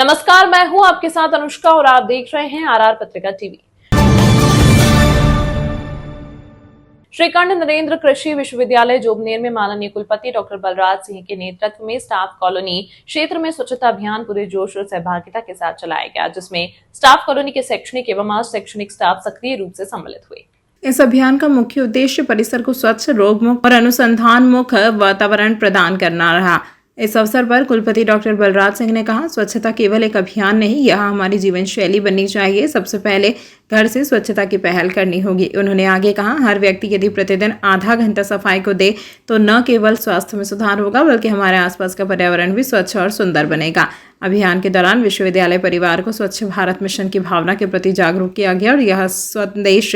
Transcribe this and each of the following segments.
नमस्कार, मैं हूं आपके साथ अनुष्का और आप देख रहे हैं आरआर पत्रिका टीवी। श्री कर्ण नरेंद्र कृषि विश्वविद्यालय जोबनेर में माननीय कुलपति डॉक्टर बलराज सिंह के नेतृत्व में स्टाफ कॉलोनी क्षेत्र में स्वच्छता अभियान पूरे जोश और सहभागिता के साथ चलाया गया, जिसमें स्टाफ कॉलोनी के शैक्षणिक एवं अशैक्षणिक स्टाफ सक्रिय रूप से सम्मिलित हुए। इस अभियान का मुख्य उद्देश्य परिसर को स्वच्छ, रोगमुक्त और अनुसंधान मुक्त वातावरण प्रदान करना रहा। इस अवसर पर कुलपति डॉक्टर बलराज सिंह ने कहा, स्वच्छता केवल एक अभियान नहीं, यह हमारी जीवन शैली बननी चाहिए। सबसे पहले घर से स्वच्छता की पहल करनी होगी। उन्होंने आगे कहा, हर व्यक्ति यदि प्रतिदिन आधा घंटा सफाई को दे तो न केवल स्वास्थ्य में सुधार होगा बल्कि हमारे आसपास का पर्यावरण भी स्वच्छ और सुंदर बनेगा। अभियान के दौरान विश्वविद्यालय परिवार को स्वच्छ भारत मिशन की भावना के प्रति जागरूक किया गया और यह संदेश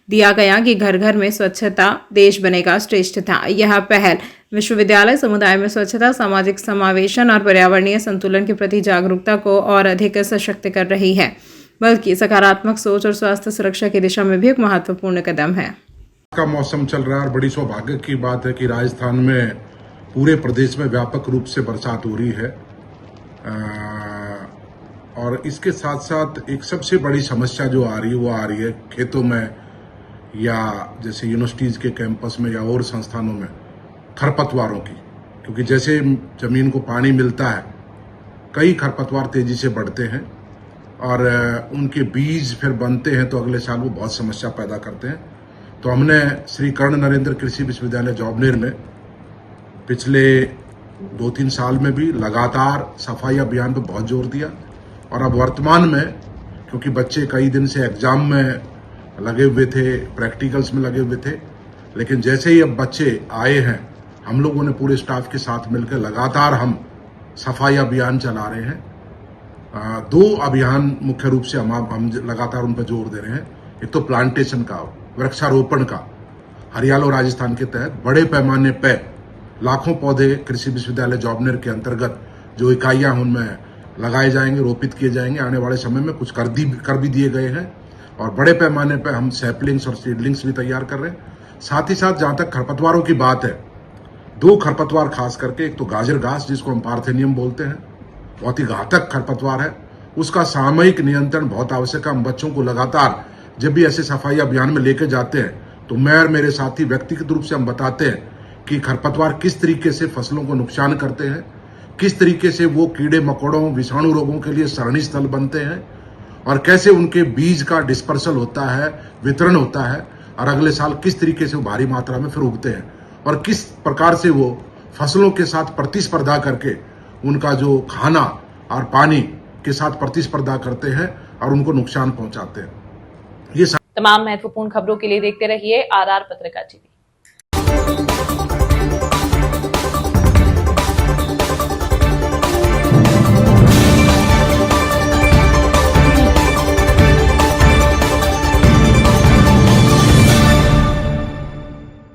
दिया गया कि घर घर में स्वच्छता देश बनेगा श्रेष्ठ था। यह पहल विश्वविद्यालय समुदाय में स्वच्छता, सामाजिक समावेशन और पर्यावरणीय संतुलन के प्रति जागरूकता को और अधिक सशक्त कर रही है, बल्कि सकारात्मक सोच और स्वास्थ्य सुरक्षा की दिशा में भी एक महत्वपूर्ण कदम है। का मौसम चल रहा है और बड़ी सौभाग्य की बात है कि राजस्थान में पूरे प्रदेश में व्यापक रूप से बरसात हो रही है। और इसके साथ साथ एक सबसे बड़ी समस्या जो आ रही है वो आ रही है खेतों में या जैसे यूनिवर्सिटीज के कैंपस में या और संस्थानों में खरपतवारों की, क्योंकि जैसे जमीन को पानी मिलता है कई खरपतवार तेजी से बढ़ते हैं और उनके बीज फिर बनते हैं तो अगले साल वो बहुत समस्या पैदा करते हैं। तो हमने श्री कर्ण नरेंद्र कृषि विश्वविद्यालय जोबनेर में पिछले 2-3 साल में भी लगातार सफाई अभियान पर बहुत जोर दिया और अब वर्तमान में क्योंकि बच्चे कई दिन से एग्जाम में लगे हुए थे, प्रैक्टिकल्स में लगे हुए थे, लेकिन जैसे ही अब बच्चे आए हैं हम लोगों ने पूरे स्टाफ के साथ मिलकर लगातार हम सफाई अभियान चला रहे हैं। 2 अभियान मुख्य रूप से हम लगातार उन पर जोर दे रहे हैं। एक तो प्लांटेशन का, वृक्षारोपण का, हरियाणा और राजस्थान के तहत बड़े पैमाने पर लाखों पौधे कृषि विश्वविद्यालय जोबनेर के अंतर्गत जो इकाइयां उनमें लगाए जाएंगे, रोपित किए जाएंगे। आने वाले समय में कुछ कर भी दिए गए हैं और बड़े पैमाने पर हम सैपलिंग्स और सीडलिंग्स भी तैयार कर रहे हैं। साथ ही साथ जहां तक खरपतवारों की बात है, 2 खरपतवार खास करके, एक तो गाजर घास जिसको हम पार्थेनियम बोलते हैं, बहुत ही घातक खरपतवार है, उसका सामयिक नियंत्रण बहुत आवश्यक है। हम बच्चों को लगातार जब भी ऐसे सफाई अभियान में लेके जाते हैं तो मैं और मेरे साथी व्यक्तिगत रूप से हम बताते हैं कि खरपतवार किस तरीके से फसलों को नुकसान करते हैं, किस तरीके से वो कीड़े मकोड़ों, विषाणु रोगों के लिए सरणी स्थल बनते हैं और कैसे उनके बीज का डिस्पर्सल होता है, वितरण होता है और अगले साल किस तरीके से वो भारी मात्रा में फिर उगते हैं और किस प्रकार से वो फसलों के साथ प्रतिस्पर्धा करके उनका जो खाना और पानी के साथ प्रतिस्पर्धा करते हैं और उनको नुकसान पहुंचाते हैं। ये तमाम महत्वपूर्ण खबरों के लिए देखते रहिए आरआर पत्रिका टीवी।